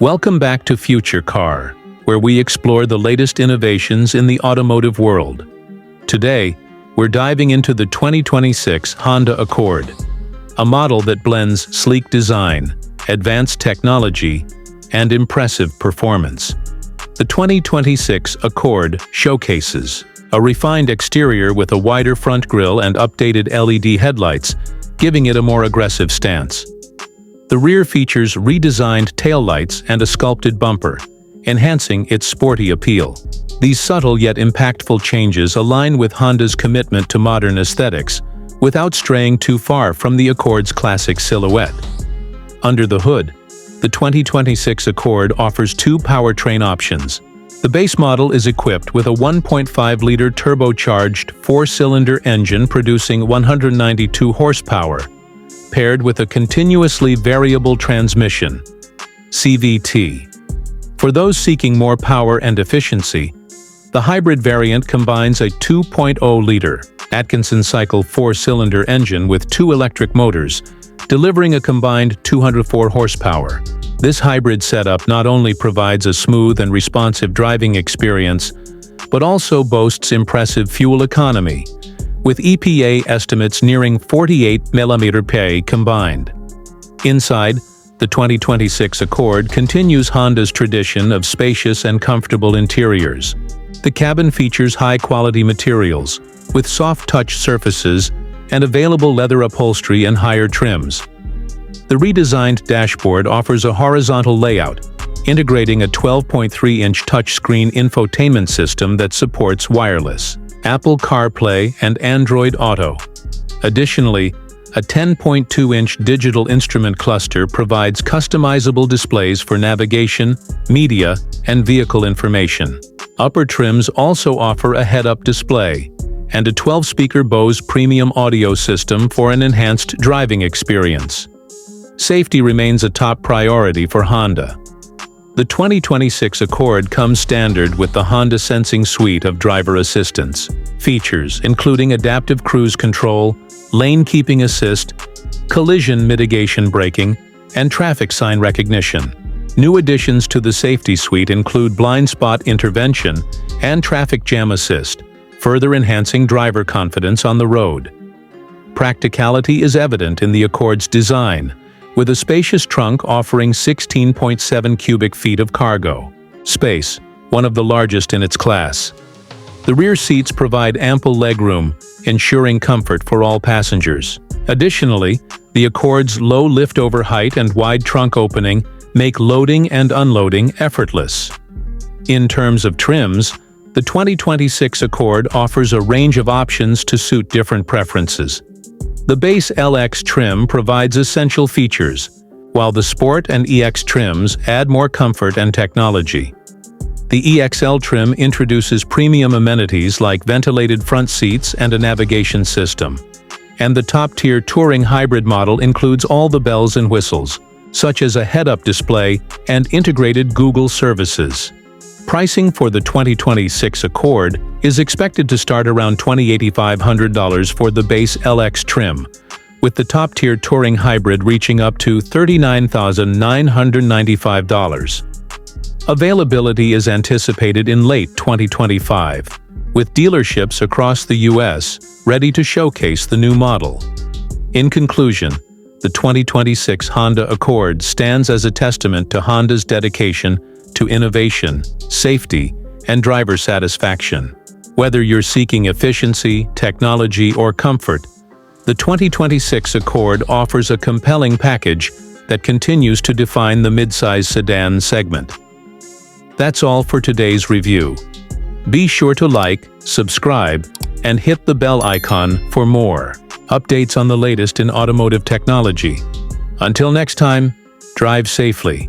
Welcome back to Future Car, where we explore the latest innovations in the automotive world. Today, we're diving into the 2026 Honda Accord, a model that blends sleek design, advanced technology, and impressive performance. The 2026 Accord showcases a refined exterior with a wider front grille and updated LED headlights, giving it a more aggressive stance. The rear features redesigned taillights and a sculpted bumper, enhancing its sporty appeal. These subtle yet impactful changes align with Honda's commitment to modern aesthetics, without straying too far from the Accord's classic silhouette. Under the hood, the 2026 Accord offers two powertrain options. The base model is equipped with a 1.5-liter turbocharged four-cylinder engine producing 192 horsepower, paired with a continuously variable transmission, CVT. For those seeking more power and efficiency, the hybrid variant combines a 2.0-liter Atkinson cycle four-cylinder engine with two electric motors, delivering a combined 204 horsepower. This hybrid setup not only provides a smooth and responsive driving experience, but also boasts impressive fuel economy, with EPA estimates nearing 48 mpg combined. Inside, the 2026 Accord continues Honda's tradition of spacious and comfortable interiors. The cabin features high-quality materials, with soft-touch surfaces and available leather upholstery and higher trims. The redesigned dashboard offers a horizontal layout, integrating a 12.3-inch touchscreen infotainment system that supports wireless Apple CarPlay and Android Auto. Additionally, a 10.2-inch digital instrument cluster provides customizable displays for navigation, media, and vehicle information. Upper trims also offer a head-up display and a 12-speaker Bose premium audio system for an enhanced driving experience. Safety remains a top priority for Honda. The 2026 Accord comes standard with the Honda Sensing suite of driver assistance features, including adaptive cruise control, lane keeping assist, collision mitigation braking, and traffic sign recognition. New additions to the safety suite include blind spot intervention and traffic jam assist, further enhancing driver confidence on the road. Practicality is evident in the Accord's design, with a spacious trunk offering 16.7 cubic feet of cargo space, one of the largest in its class. The rear seats provide ample legroom, ensuring comfort for all passengers. Additionally, the Accord's low lift-over height and wide trunk opening make loading and unloading effortless. In terms of trims, the 2026 Accord offers a range of options to suit different preferences. The base LX trim provides essential features, while the Sport and EX trims add more comfort and technology. The EXL trim introduces premium amenities like ventilated front seats and a navigation system. And the top-tier Touring hybrid model includes all the bells and whistles, such as a head-up display and integrated Google services. Pricing for the 2026 Accord is expected to start around $28,500 for the base LX trim, with the top-tier Touring hybrid reaching up to $39,995. Availability is anticipated in late 2025, with dealerships across the U.S. ready to showcase the new model. In conclusion, the 2026 Honda Accord stands as a testament to Honda's dedication to innovation, safety, and driver satisfaction. Whether you're seeking efficiency, technology, or comfort, the 2026 Accord offers a compelling package that continues to define the midsize sedan segment. That's all for today's review. Be sure to like, subscribe, and hit the bell icon for more updates on the latest in automotive technology. Until next time, drive safely.